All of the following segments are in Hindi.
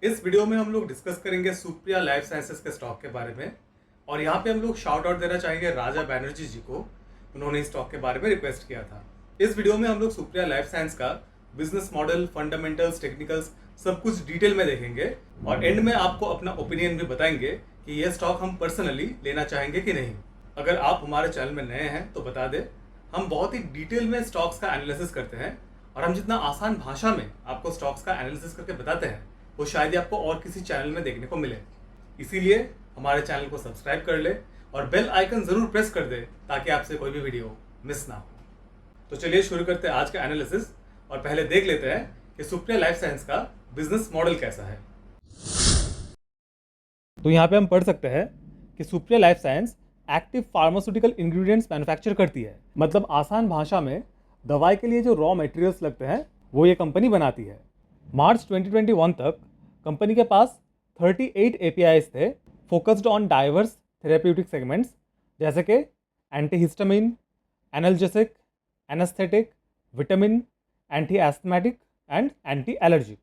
इस वीडियो में हम लोग डिस्कस करेंगे सुप्रिया लाइफ साइंसेस के स्टॉक के बारे में। और यहाँ पे हम लोग शाउट आउट देना चाहेंगे राजा बैनर्जी जी को। उन्होंने इस स्टॉक के बारे में रिक्वेस्ट किया था। इस वीडियो में हम लोग सुप्रिया लाइफ साइंस का बिजनेस मॉडल, फंडामेंटल्स, टेक्निकल्स सब कुछ डिटेल में देखेंगे और एंड में आपको अपना ओपिनियन भी बताएंगे कि ये स्टॉक हम पर्सनली लेना चाहेंगे कि नहीं। अगर आप हमारे चैनल में नए हैं तो बता दें, हम बहुत ही डिटेल में स्टॉक्स का एनालिसिस करते हैं और हम जितना आसान भाषा में आपको स्टॉक्स का एनालिसिस करके बताते हैं वो शायद ही आपको और किसी चैनल में देखने को मिले। इसीलिए हमारे चैनल को सब्सक्राइब कर ले और बेल आइकन जरूर प्रेस कर दे ताकि आपसे कोई भी वीडियो मिस ना हो। तो चलिए शुरू करते हैं आज का एनालिसिस और पहले देख लेते हैं कि सुप्रिया लाइफ साइंस का बिजनेस मॉडल कैसा है। तो यहाँ पे हम पढ़ सकते हैं कि Supriya life science active pharmaceutical ingredients manufacture करती है। मतलब आसान भाषा में दवाई के लिए जो रॉ मटेरियल्स लगते हैं वो ये कंपनी बनाती है। मार्च 2021 तक कंपनी के पास 38 APIs थे, focused on diverse therapeutic segments जैसे कि antihistamine, analgesic, anaesthetic, vitamin, anti asthmatic and anti allergic.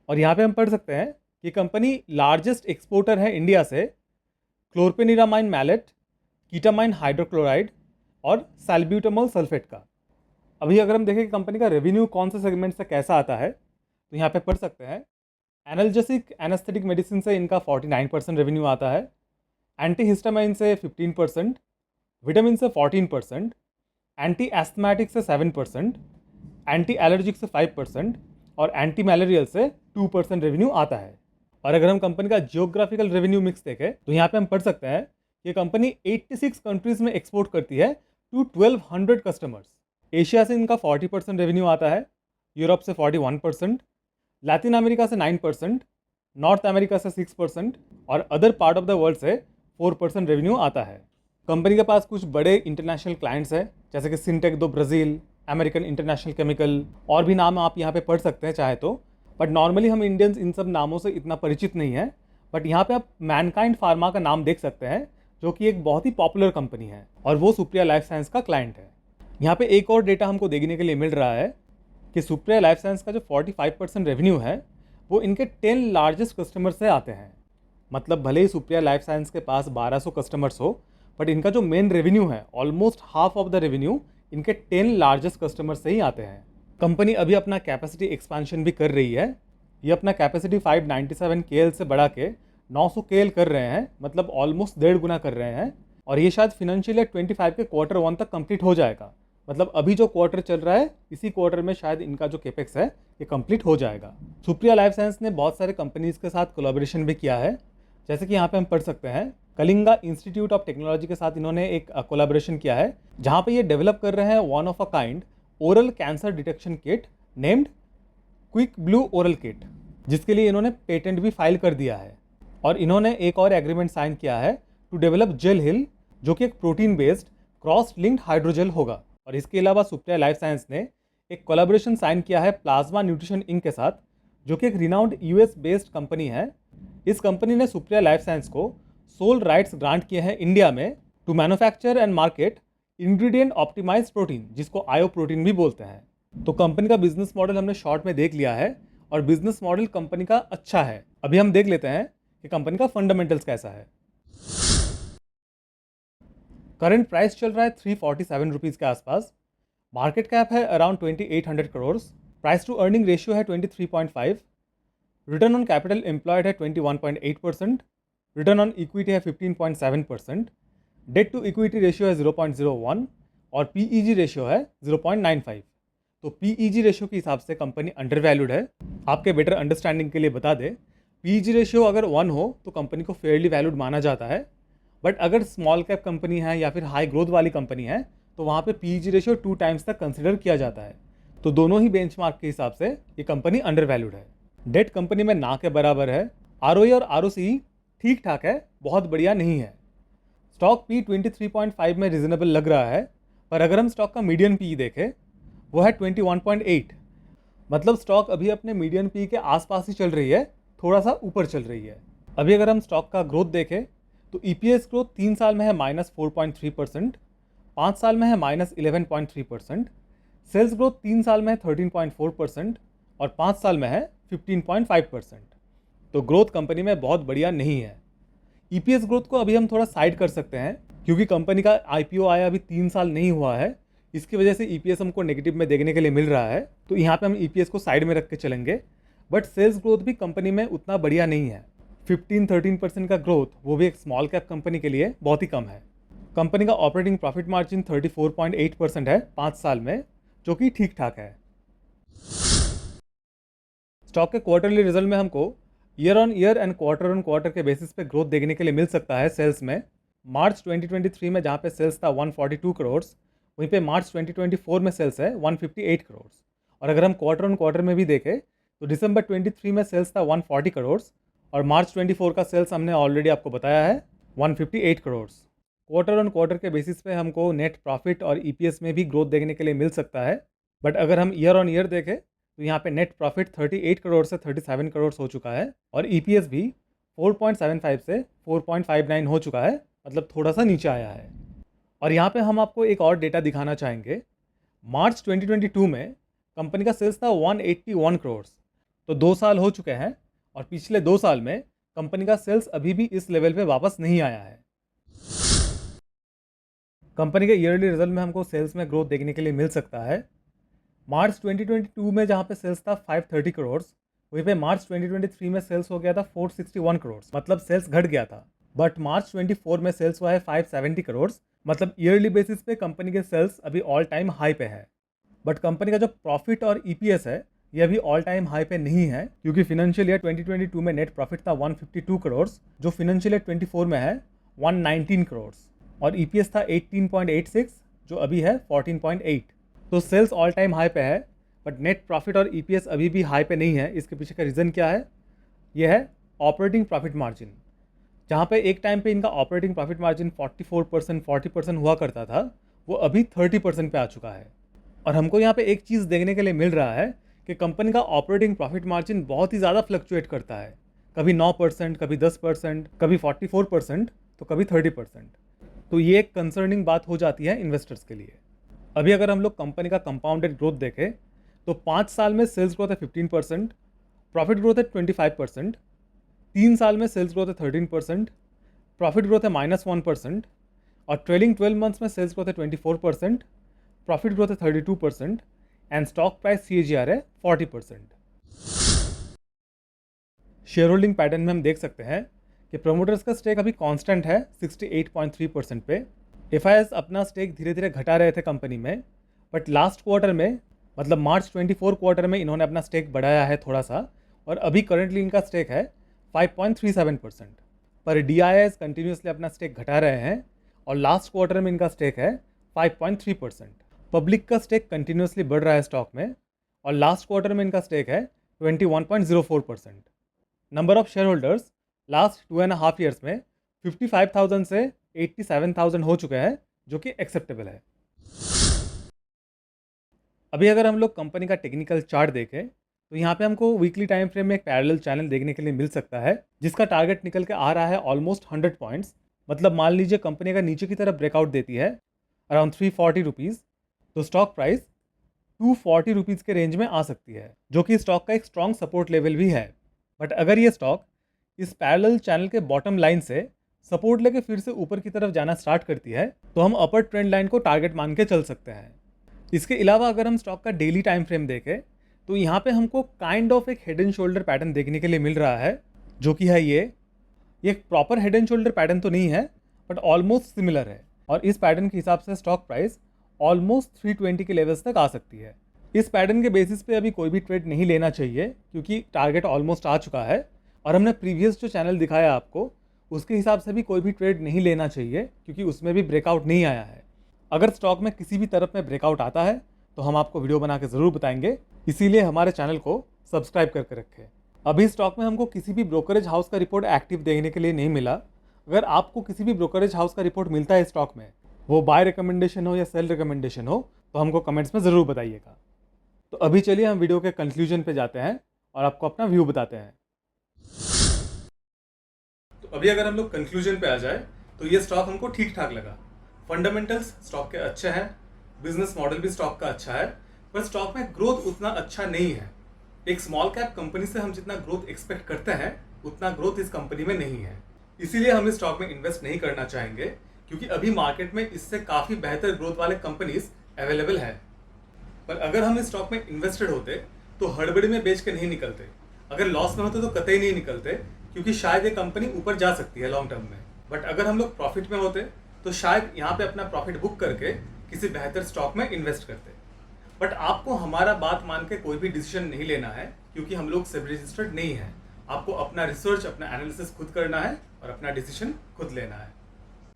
और यहाँ पे हम पढ़ सकते हैं कि कंपनी लार्जेस्ट एक्सपोर्टर है इंडिया से क्लोरपेनिरामाइन मैलेट, कीटामाइन हाइड्रोक्लोराइड और सैल्ब्यूटामोल सल्फेट का। अभी अगर हम देखें कि कंपनी का रेवेन्यू कौन से सेगमेंट से कैसा आता है तो यहाँ पे पढ़ सकते हैं एनाल्जेसिक एनेस्थेटिक मेडिसिन से इनका 49% रेवेन्यू आता है, एंटीहिस्टामाइन से 15%, विटामिन से 14%, एंटी एस्थमेटिक से 7%, एंटी एलर्जिक से 5% और एंटी मैलेरियल से 2% रेवेन्यू आता है। और अगर हम कंपनी का जियोग्राफिकल रेवेन्यू मिक्स देखें तो यहाँ पे हम पढ़ सकते हैं कि कंपनी 86 कंट्रीज में एक्सपोर्ट करती है टू 1200 कस्टमर्स। एशिया से इनका 40% रेवेन्यू आता है, यूरोप से 41%, लैटिन अमेरिका से 9%, नॉर्थ अमेरिका से 6% और other part of the world से 4% रेवेन्यू आता है। कंपनी के पास कुछ बड़े इंटरनेशनल क्लाइंट्स हैं जैसे कि सिंटेक दो ब्राज़ील, अमेरिकन इंटरनेशनल केमिकल और भी नाम आप यहाँ पे पढ़ सकते हैं चाहे तो, बट नॉर्मली हम इंडियंस इन सब नामों से इतना परिचित नहीं है। बट यहाँ पे आप मैनकाइंड फार्मा का नाम देख सकते हैं जो कि एक बहुत ही पॉपुलर कंपनी है और वो सुप्रिया लाइफ साइंस का क्लाइंट है। यहाँ पे एक और डेटा हमको देखने के लिए मिल रहा है कि सुप्रिया लाइफ साइंस का जो 45% रेवेन्यू है वो इनके 10 लार्जेस्ट कस्टमर से आते हैं। मतलब भले ही सुप्रिया लाइफ साइंस के पास 1200 कस्टमर्स हो बट इनका जो मेन रेवेन्यू है almost half of the revenue इनके 10 लार्जेस्ट कस्टमर से ही आते हैं। कंपनी अभी अपना कैपेसिटी एक्सपेंशन भी कर रही है। ये अपना कैपेसिटी 597 KL से बढ़ा के 900 KL कर रहे हैं, मतलब ऑलमोस्ट 1.5 गुना कर रहे हैं। और ये शायद फिनेंशियल ईयर 25 के Q1 तक कंप्लीट हो जाएगा। मतलब अभी जो क्वार्टर चल रहा है इसी क्वार्टर में शायद इनका जो केपेक्स है ये कंप्लीट हो जाएगा। सुप्रिया लाइफ साइंस ने बहुत सारे कंपनीज के साथ कोलैबोरेशन भी किया है, जैसे कि यहाँ पे हम पढ़ सकते हैं कलिंगा इंस्टीट्यूट ऑफ टेक्नोलॉजी के साथ इन्होंने एक कोलैबोरेशन किया है जहाँ पे ये डेवलप कर रहे हैं one of a kind oral cancer detection kit named quick blue oral kit, जिसके लिए इन्होंने पेटेंट भी फाइल कर दिया है। और इन्होंने एक और एग्रीमेंट साइन किया है टू डेवलप जेल हिल, जो कि एक protein based cross linked hydrogel होगा। और इसके अलावा सुप्रिया लाइफ साइंस ने एक कोलैबोरेशन साइन किया है प्लाज्मा न्यूट्रिशन इंक के साथ, जो कि एक रिनाउंड US बेस्ड कंपनी है। इस कंपनी ने सुप्रिया लाइफ साइंस को सोल राइट्स ग्रांट किए हैं इंडिया में to manufacture and market ingredient optimised protein, जिसको आयो प्रोटीन भी बोलते हैं। तो कंपनी का बिजनेस मॉडल हमने शॉर्ट में देख लिया है और बिजनेस मॉडल कंपनी का अच्छा है। अभी हम देख लेते हैं कि कंपनी का फंडामेंटल्स कैसा है। करंट प्राइस चल रहा है 347 रुपीज़ के आसपास, मार्केट कैप है around 2800 crore, price to earning ratio है 23.5, रिटर्न ऑन कैपिटल एम्प्लॉयड है 21.8%, रिटर्न ऑन इक्विटी है 15.7%, डेट टू इक्विटी रेशियो है 0.01 और PEG रेशियो है 0.95। तो PEG रेशियो के हिसाब से कंपनी अंडर वैल्यूड है। आपके बेटर अंडरस्टैंडिंग के लिए बता दें, PEG रेशियो अगर 1 हो तो कंपनी को फेयरली वैल्यूड माना जाता है, बट अगर स्मॉल कैप कंपनी है या फिर हाई ग्रोथ वाली कंपनी है तो वहाँ पे PEG रेशियो 2 टाइम्स तक कंसिडर किया जाता है। तो दोनों ही बेंचमार्क के हिसाब से ये कंपनी अंडर वैल्यूड है। डेट कंपनी में ना के बराबर है, ROE और ROCE ठीक ठाक है, बहुत बढ़िया नहीं है। स्टॉक P 23.5 में रिजनेबल लग रहा है, पर अगर हम स्टॉक का मीडियन PE देखें वो है 21.8, मतलब स्टॉक अभी अपने मीडियन PE के आसपास ही चल रही है, थोड़ा सा ऊपर चल रही है। अभी अगर हम स्टॉक का ग्रोथ देखें तो EPS ग्रोथ 3 साल में है -4.3%, 5 साल में है -11.3%, सेल्स ग्रोथ 3 साल में है 13.4% और 5 साल में है 15.5%। तो ग्रोथ कंपनी में बहुत बढ़िया नहीं है। ईपीएस ग्रोथ को अभी हम थोड़ा साइड कर सकते हैं, क्योंकि कंपनी का आईपीओ आया अभी 3 साल नहीं हुआ है, इसकी वजह से ईपीएस हमको नेगेटिव में देखने के लिए मिल रहा है। तो यहाँ पे हम ईपीएस को साइड में रख के चलेंगे। बट सेल्स ग्रोथ भी कंपनी में उतना बढ़िया नहीं है। 15-13% का ग्रोथ, वो भी एक स्मॉल कैप कंपनी के लिए बहुत ही कम है। कंपनी का ऑपरेटिंग प्रॉफिट मार्जिन 34.8% है 5 साल में, जो कि ठीक ठाक है। स्टॉक के क्वार्टरली रिजल्ट में हमको year on year and quarter on quarter के बेसिस पे ग्रोथ देखने के लिए मिल सकता है। सेल्स में मार्च 2023 में जहाँ पे सेल्स था 142 करोड़, वहीं पे मार्च 2024 में सेल्स है 158 करोड़। और अगर हम क्वार्टर ऑन क्वार्टर में भी देखें तो दिसंबर 23 में सेल्स था 140 करोड़ और मार्च 24 का सेल्स हमने ऑलरेडी आपको बताया है 158 करोड़। क्वार्टर ऑन क्वार्टर के बेसिस पे हमको नेट प्रॉफिट और ईपीएस में भी ग्रोथ देखने के लिए मिल सकता है। बट अगर हम ईयर ऑन ईयर देखें तो यहाँ पे नेट प्रॉफिट 38 करोड़ से 37 करोड़ हो चुका है और ईपीएस भी 4.75 से 4.59 हो चुका है, मतलब थोड़ा सा नीचे आया है। और यहाँ पे हम आपको एक और डेटा दिखाना चाहेंगे। मार्च 2022 में कंपनी का सेल्स था 181 करोड़, तो 2 साल हो चुके हैं और पिछले 2 साल में कंपनी का सेल्स अभी भी इस लेवल पे वापस नहीं आया है। कंपनी के ईयरली रिजल्ट में हमको सेल्स में ग्रोथ देखने के लिए मिल सकता है। मार्च 2022 में जहाँ पे सेल्स था 530 करोड़, वहीं पे मार्च 2023 में सेल्स हो गया था 461 करोड़, मतलब सेल्स घट गया था। बट मार्च 24 में सेल्स हुआ है 570 करोड़, मतलब ईयरली बेसिस पे कंपनी के सेल्स अभी ऑल टाइम हाई पे है। बट कंपनी का जो प्रॉफिट और ईपीएस है ये अभी ऑल टाइम हाई पे नहीं है, क्योंकि फिनेंशियल ईयर 2022 में नेट प्रॉफिट था 152 करोड़, जो फिनेंशियल ईयर 24 में है 119 करोड़, और ईपीएस था 18.86, जो अभी है 14.8। तो सेल्स ऑल टाइम हाई पे है, बट नेट प्रॉफिट और ईपीएस अभी भी हाई पे नहीं है। इसके पीछे का रीज़न क्या है? ये है ऑपरेटिंग प्रॉफिट मार्जिन। जहाँ पे एक टाइम पे इनका ऑपरेटिंग प्रॉफिट मार्जिन 44% 40% हुआ करता था, वो अभी 30% पे आ चुका है। और हमको यहाँ पे एक चीज़ देखने के लिए मिल रहा है कि कंपनी का ऑपरेटिंग प्रॉफिट मार्जिन बहुत ही ज़्यादा फ्लक्चुएट करता है, कभी 9%, कभी 10%, कभी 44%, तो कभी 30%। तो ये एक कंसर्निंग बात हो जाती है इन्वेस्टर्स के लिए। अभी अगर हम लोग कंपनी का कंपाउंडेड ग्रोथ देखें तो 5 साल में सेल्स ग्रोथ है 15%, प्रॉफिट ग्रोथ है 25%, 3 साल में सेल्स ग्रोथ है 13%, प्रॉफिट ग्रोथ है -1%, और ट्रेलिंग 12 मंथ्स में सेल्स ग्रोथ है 24%, प्रॉफिट ग्रोथ है 32%, एंड स्टॉक प्राइस सीएजीआर है 40%। शेयर होल्डिंग पैटर्न में हम देख सकते हैं कि प्रमोटर्स का स्टेक अभी कांस्टेंट है 68.3% पे। एफआईएस अपना स्टेक धीरे धीरे घटा रहे थे कंपनी में, बट लास्ट क्वार्टर में, मतलब मार्च 24 क्वार्टर में इन्होंने अपना स्टेक बढ़ाया है थोड़ा सा, और अभी करंटली इनका स्टेक है 5.37%। पर डीआईएस कंटिन्यूसली अपना स्टेक घटा रहे हैं और लास्ट क्वार्टर में इनका स्टेक है 5.3%। पब्लिक का स्टेक कंटिन्यूसली बढ़ रहा है स्टॉक में, और लास्ट क्वार्टर में इनका स्टेक है 21.04%। Number of share holders last 2.5 years में 55,000 से 87,000 हो चुके हैं, जो कि एक्सेप्टेबल है। अभी अगर हम लोग कंपनी का टेक्निकल चार्ट देखें तो यहाँ पे हमको वीकली टाइम फ्रेम में एक पैरेलल चैनल देखने के लिए मिल सकता है, जिसका टारगेट निकल के आ रहा है ऑलमोस्ट 100 पॉइंट्स। मतलब मान लीजिए कंपनी अगर नीचे की तरफ ब्रेकआउट देती है अराउंड 340 रुपीज़, तो स्टॉक प्राइस 240 रुपीज़ के रेंज में आ सकती है, जो कि स्टॉक का एक स्ट्रॉन्ग सपोर्ट लेवल भी है। बट अगर ये स्टॉक इस पैरेलल चैनल के बॉटम लाइन से सपोर्ट लेके फिर से ऊपर की तरफ जाना स्टार्ट करती है, तो हम अपर ट्रेंड लाइन को टारगेट मान के चल सकते हैं। इसके अलावा अगर हम स्टॉक का डेली टाइम फ्रेम देखें तो यहाँ पे हमको काइंड ऑफ एक हेड एंड शोल्डर पैटर्न देखने के लिए मिल रहा है, जो कि है ये एक proper head and shoulder pattern तो नहीं है, बट ऑलमोस्ट सिमिलर है। और इस पैटर्न के हिसाब से स्टॉक प्राइस ऑलमोस्ट 320 के लेवल्स तक आ सकती है। इस पैटर्न के बेसिस पे अभी कोई भी ट्रेड नहीं लेना चाहिए, क्योंकि टारगेट ऑलमोस्ट आ चुका है, और हमने प्रीवियस जो चैनल दिखाया आपको उसके हिसाब से भी कोई भी ट्रेड नहीं लेना चाहिए, क्योंकि उसमें भी ब्रेकआउट नहीं आया है। अगर स्टॉक में किसी भी तरफ में ब्रेकआउट आता है तो हम आपको वीडियो बना के ज़रूर बताएंगे, इसीलिए हमारे चैनल को सब्सक्राइब करके रखें। अभी स्टॉक में हमको किसी भी ब्रोकरेज हाउस का रिपोर्ट एक्टिव देखने के लिए नहीं मिला। अगर आपको किसी भी ब्रोकरेज हाउस का रिपोर्ट मिलता है स्टॉक में, वो बाय रिकमेंडेशन हो या सेल रिकमेंडेशन हो, तो हमको कमेंट्स में ज़रूर बताइएगा। तो अभी चलिए हम वीडियो के कंक्लूजन पे जाते हैं और आपको अपना व्यू बताते हैं। तो अभी अगर हम लोग कंक्लूजन पे आ जाए तो ये स्टॉक हमको ठीक ठाक लगा। फंडामेंटल्स स्टॉक के अच्छे हैं, बिजनेस मॉडल भी स्टॉक का अच्छा है, पर स्टॉक में ग्रोथ उतना अच्छा नहीं है। एक स्मॉल कैप कंपनी से हम जितना ग्रोथ एक्सपेक्ट करते हैं उतना ग्रोथ इस कंपनी में नहीं है। इसीलिए हम इस स्टॉक में इन्वेस्ट नहीं करना चाहेंगे, क्योंकि अभी मार्केट में इससे काफ़ी बेहतर ग्रोथ वाले कंपनीज अवेलेबल है। पर अगर हम इस स्टॉक में इन्वेस्टेड होते तो हड़बड़ी में बेच के नहीं निकलते। अगर लॉस में होते तो कतई नहीं निकलते, क्योंकि शायद ये कंपनी ऊपर जा सकती है लॉन्ग टर्म में। बट अगर हम लोग प्रॉफिट में होते तो शायद यहाँ पे अपना प्रॉफिट बुक करके किसी बेहतर स्टॉक में इन्वेस्ट करते। बट आपको हमारा बात मान के कोई भी डिसीजन नहीं लेना है, क्योंकि हम लोग सेबी रजिस्टर्ड नहीं है। आपको अपना रिसर्च, अपना एनालिसिस खुद करना है और अपना डिसीजन खुद लेना है।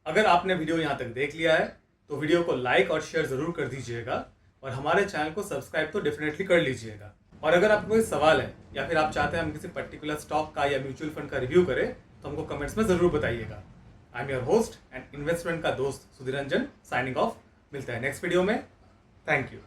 अगर आपने वीडियो यहाँ तक देख लिया है तो वीडियो को लाइक और शेयर जरूर कर दीजिएगा, और हमारे चैनल को सब्सक्राइब तो डेफिनेटली कर लीजिएगा। और अगर आपको कोई सवाल है या फिर आप चाहते हैं हम किसी पर्टिकुलर स्टॉक का या म्यूचुअल फंड का रिव्यू करें तो हमको कमेंट्स में जरूर बताइएगा। I am your host and investment का दोस्त सुधीर रंजन, साइनिंग ऑफ। मिलता है नेक्स्ट वीडियो में। Thank you.